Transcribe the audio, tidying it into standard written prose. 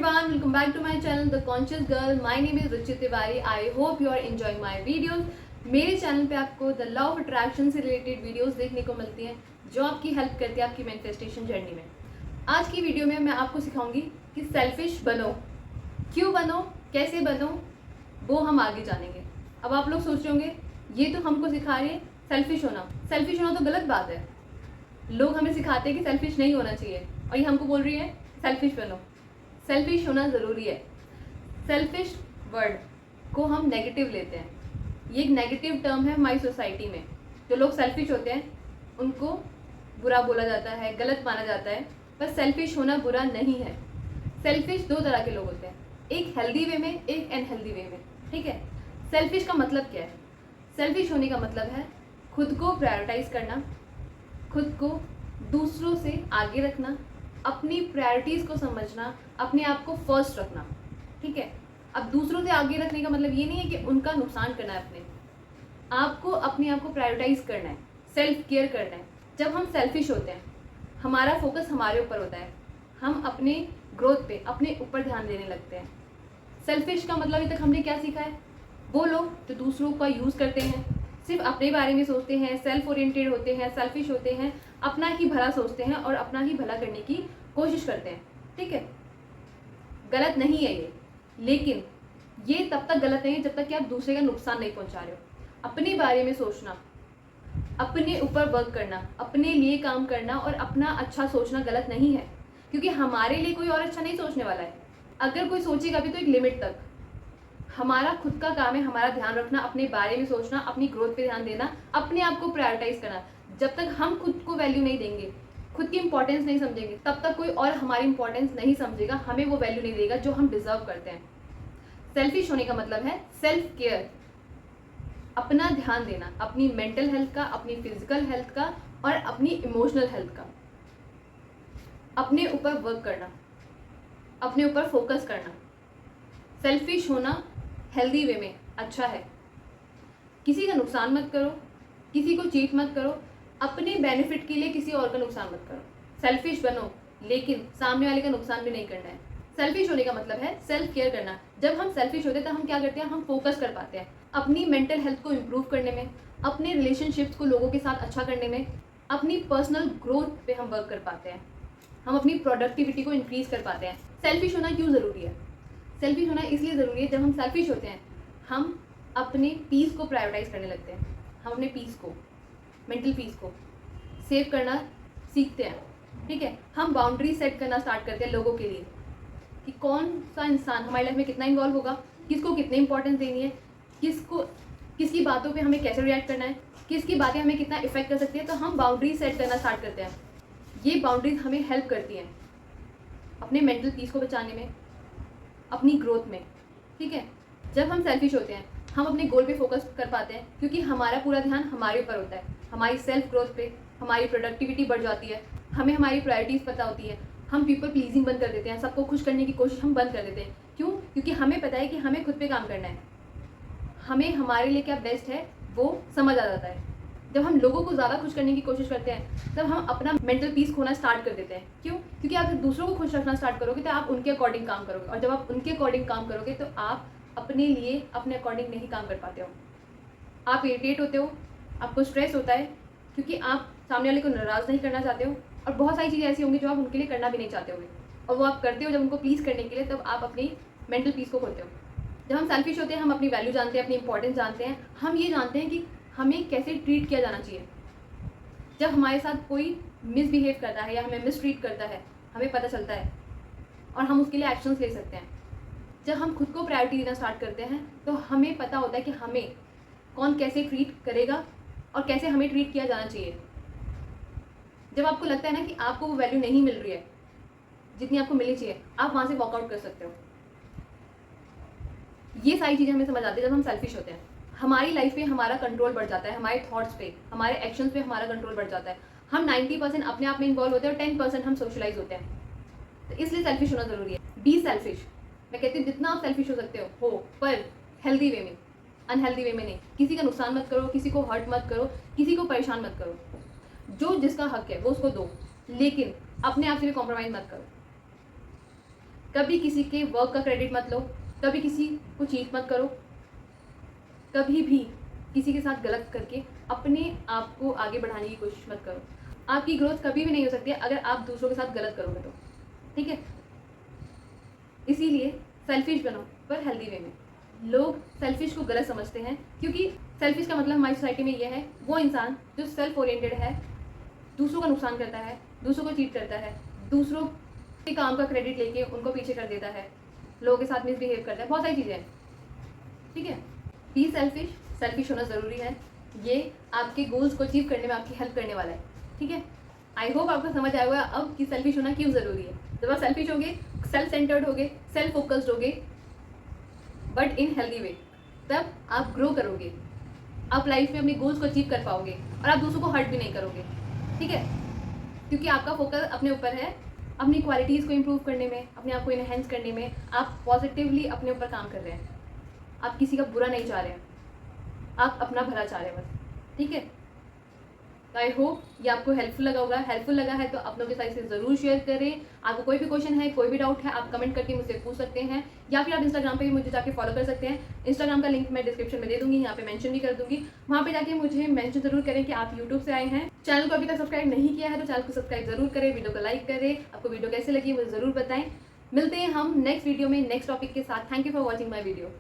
everyone, welcome back to my channel The Conscious Girl. My name is Ruchi Tiwari. I hope you are enjoying my videos. मेरे channel पे आपको the law of attraction से related videos देखने को मिलती हैं जो आपकी हेल्प करती है आपकी मैनिफेस्टेशन जर्नी में। आज की वीडियो में मैं आपको सिखाऊंगी कि सेल्फिश बनो, क्यों बनो, कैसे बनो, वो हम आगे जानेंगे। अब आप लोग सोच रहे होंगे ये तो हमको सिखा रही है सेल्फिश होना। सेल्फिश होना तो गलत बात है। लोग हमें सिखाते हैं कि सेल्फिश नहीं होना चाहिए और ये हमको बोल रही है सेल्फिश बनो। सेल्फिश होना ज़रूरी है। सेल्फिश वर्ड को हम नेगेटिव लेते हैं, ये एक नेगेटिव टर्म है हमारी सोसाइटी में। जो लोग सेल्फिश होते हैं उनको बुरा बोला जाता है, गलत माना जाता है, पर सेल्फिश होना बुरा नहीं है। सेल्फिश दो तरह के लोग होते हैं, एक हेल्दी वे में, एक अनहेल्दी वे में। ठीक है, सेल्फिश का मतलब क्या है? सेल्फिश होने का मतलब है खुद को प्रायोरिटाइज करना, खुद को दूसरों से आगे रखना, अपनी प्रायोरिटीज़ को समझना, अपने आप को फर्स्ट रखना। ठीक है, अब दूसरों से आगे रखने का मतलब ये नहीं है कि उनका नुकसान करना है। आपको अपने आप को प्रायोरिटाइज करना है, सेल्फ केयर करना है। जब हम सेल्फिश होते हैं हमारा फोकस हमारे ऊपर होता है, हम अपने ग्रोथ पे, अपने ऊपर ध्यान देने लगते हैं। सेल्फिश का मतलब अभी तक हमने क्या सीखा है? वो लोग जो दूसरों का यूज़ करते हैं, सिर्फ अपने बारे में सोचते हैं, सेल्फ ओरिएंटेड होते हैं, सेल्फिश होते हैं, अपना ही भला सोचते हैं और अपना ही भला करने की कोशिश करते हैं। ठीक है, गलत नहीं है ये, लेकिन ये तब तक गलत नहीं है जब तक कि आप दूसरे का नुकसान नहीं पहुंचा रहे हो। अपने बारे में सोचना, अपने ऊपर वर्क करना, अपने लिए काम करना और अपना अच्छा सोचना गलत नहीं है, क्योंकि हमारे लिए कोई और अच्छा नहीं सोचने वाला है। अगर कोई सोचेगा भी तो एक लिमिट तक। हमारा खुद का काम है हमारा ध्यान रखना, अपने बारे में सोचना, अपनी ग्रोथ पे ध्यान देना, अपने आप को प्रायोरिटाइज करना। जब तक हम खुद को वैल्यू नहीं देंगे, खुद की इंपॉर्टेंस नहीं समझेंगे, तब तक कोई और हमारी इंपॉर्टेंस नहीं समझेगा, हमें वो वैल्यू नहीं देगा जो हम डिजर्व करते हैं। सेल्फिश होने का मतलब है सेल्फ केयर, अपना ध्यान देना, अपनी मेंटल हेल्थ का, अपनी फिजिकल हेल्थ का और अपनी इमोशनल हेल्थ का। अपने ऊपर वर्क करना, अपने ऊपर फोकस करना। सेल्फिश होना हेल्दी वे में अच्छा है। किसी का नुकसान मत करो, किसी को चीट मत करो, अपने बेनिफिट के लिए किसी और का नुकसान मत करो। सेल्फिश बनो लेकिन सामने वाले का नुकसान भी नहीं करना है। सेल्फिश होने का मतलब है सेल्फ केयर करना। जब हम सेल्फिश होते हैं तब हम क्या करते हैं? हम फोकस कर पाते हैं अपनी मेंटल हेल्थ को इम्प्रूव करने में, अपने रिलेशनशिप्स को लोगों के साथ अच्छा करने में, अपनी पर्सनल ग्रोथ पे हम वर्क कर पाते हैं, हम अपनी प्रोडक्टिविटी को इंक्रीज कर पाते हैं। सेल्फिश होना क्यों ज़रूरी है? सेल्फिश होना इसलिए ज़रूरी है, जब हम सेल्फिश होते हैं हम अपने पीस को प्रायोरिटाइज करने लगते हैं। हम अपने पीस को, मेंटल पीस को सेव करना सीखते हैं। ठीक है, हम बाउंड्री सेट करना स्टार्ट करते हैं लोगों के लिए कि कौन सा इंसान हमारी लाइफ में कितना इन्वॉल्व होगा, किसको कितनी इंपॉर्टेंस देनी है, किसकी बातों पे हमें कैसे रिएक्ट करना है, किसकी बातें हमें कितना इफेक्ट कर सकती है। तो हम बाउंड्री सेट करना स्टार्ट करते हैं। ये बाउंड्रीज हमें हेल्प करती हैं अपने मेंटल पीस को बचाने में, अपनी ग्रोथ में। ठीक है, जब हम सेल्फिश होते हैं हम अपने गोल पे फोकस कर पाते हैं, क्योंकि हमारा पूरा ध्यान हमारे ऊपर होता है, हमारी सेल्फ ग्रोथ पे, हमारी प्रोडक्टिविटी बढ़ जाती है, हमें हमारी प्रायोरिटीज़ पता होती है, हम पीपल प्लीजिंग बंद कर देते हैं, सबको खुश करने की कोशिश हम बंद कर देते हैं। क्यों? क्योंकि हमें पता है कि हमें खुद पे काम करना है, हमें हमारे लिए क्या बेस्ट है वो समझ आ जाता है। जब हम लोगों को ज़्यादा खुश करने की कोशिश करते हैं तब हम अपना मेंटल पीस खोना स्टार्ट कर देते हैं। क्यों? क्योंकि आप दूसरों को खुश रखना स्टार्ट करोगे तो आप उनके अकॉर्डिंग काम करोगे, और जब आप उनके अकॉर्डिंग काम करोगे तो आप अपने लिए अपने अकॉर्डिंग नहीं काम कर पाते हो। आप इरिटेट होते हो, आपको स्ट्रेस होता है क्योंकि आप सामने वाले को नाराज़ नहीं करना चाहते हो, और बहुत सारी चीज़ें ऐसी होंगी जो आप उनके लिए करना भी नहीं चाहते होगे, और वो आप करते हो जब उनको प्लीज़ करने के लिए, तब आप अपनी मेंटल पीस को खोते हो। जब हम सेल्फिश होते हैं हम अपनी वैल्यू जानते हैं, अपनी इंपॉर्टेंस जानते हैं, हम ये जानते हैं कि हमें कैसे ट्रीट किया जाना चाहिए। जब हमारे साथ कोई मिसबिहेव करता है या हमें मिसट्रीट करता है हमें पता चलता है और हम उसके लिए एक्शंस ले सकते हैं। जब हम खुद को प्रायोरिटी देना स्टार्ट करते हैं तो हमें पता होता है कि हमें कौन कैसे ट्रीट करेगा और कैसे हमें ट्रीट किया जाना चाहिए। जब आपको लगता है ना कि आपको वो वैल्यू नहीं मिल रही है जितनी आपको मिलनी चाहिए, आप वहाँ से वॉकआउट कर सकते हो। ये सारी चीज़ें हमें समझ आती है जब हम सेल्फिश होते हैं। हमारी लाइफ पे हमारा कंट्रोल बढ़ जाता है, हमारे थॉट्स पे, हमारे एक्शंस पे हमारा कंट्रोल बढ़ जाता है। हम 90% अपने आप में इन्वॉल्व होते हैं और 10% हम सोशलाइज होते हैं। तो इसलिए सेल्फिश होना ज़रूरी है। Be selfish. मैं कहती हूँ जितना आप सेल्फिश हो सकते हो, पर हेल्दी वे में, अनहेल्दी वे में नहीं। किसी का नुकसान मत करो, किसी को हर्ट मत करो, किसी को परेशान मत करो। जो जिसका हक है वो उसको दो, लेकिन अपने आप से भी कॉम्प्रोमाइज़ मत करो। कभी किसी के वर्क का क्रेडिट मत लो, कभी किसी को चीट मत करो, कभी भी किसी के साथ गलत करके अपने आप को आगे बढ़ाने की कोशिश मत करो। आपकी ग्रोथ कभी भी नहीं हो सकती है अगर आप दूसरों के साथ गलत करोगे तो, ठीक है। इसीलिए सेल्फिश बनो, पर हेल्दी वे में। लोग सेल्फिश को गलत समझते हैं, क्योंकि सेल्फिश का मतलब हमारी सोसाइटी में यह है वो इंसान जो सेल्फ ओरिएंटेड है, दूसरों का नुकसान करता है, दूसरों को चीट करता है, दूसरों के काम का क्रेडिट लेके उनको पीछे कर देता है, लोगों के साथ मिसबिहेव करता है, बहुत सारी चीज़ें हैं, ठीक है। बी सेल्फिश, सेल्फिश होना ज़रूरी है, ये आपके गोल्स को अचीव करने में आपकी हेल्प करने वाला है, ठीक है। आई होप आपको समझ आया होगा अब कि सेल्फिश होना क्यों ज़रूरी है। जब आप सेल्फिश होगे, सेल्फ सेंटर्ड होगे, सेल्फ फोकस्ड होगे, बट इन हेल्दी वे, तब आप ग्रो करोगे, आप लाइफ में अपने गोल्स को अचीव कर पाओगे और आप दूसरों को हर्ट भी नहीं करोगे, ठीक है। क्योंकि आपका फोकस अपने ऊपर है, अपनी क्वालिटीज़ को इम्प्रूव करने में, अपने आप को इनहेंस करने में। आप पॉजिटिवली अपने ऊपर काम कर रहे हैं, आप किसी का बुरा नहीं चाह रहे हैं, आप अपना भला चाह रहे हैं बस, ठीक है। आई होप ये आपको हेल्पफुल लगा होगा। हेल्पफुल लगा है तो अपनों के साथ इसे ज़रूर शेयर करें। आपको कोई भी क्वेश्चन है, कोई भी डाउट है, आप कमेंट करके मुझसे पूछ सकते हैं, या फिर आप इंस्टाग्राम पे भी मुझे जाके फॉलो कर सकते हैं। इंस्टाग्राम का लिंक मैं डिस्क्रिप्शन में दे दूंगी, यहाँ पे मेंशन भी कर दूंगी। वहाँ पे जाके मुझे मेंशन जरूर करें कि आप यूट्यूब से आए हैं। चैनल को अभी तक सब्सक्राइब नहीं किया है तो चैनल को सब्सक्राइब जरूर करें, वीडियो को लाइक करें। आपको वीडियो कैसे लगी मुझे ज़रूर बताएं। मिलते हैं हम नेक्स्ट वीडियो में नेक्स्ट टॉपिक के साथ। Thank you for watching my video.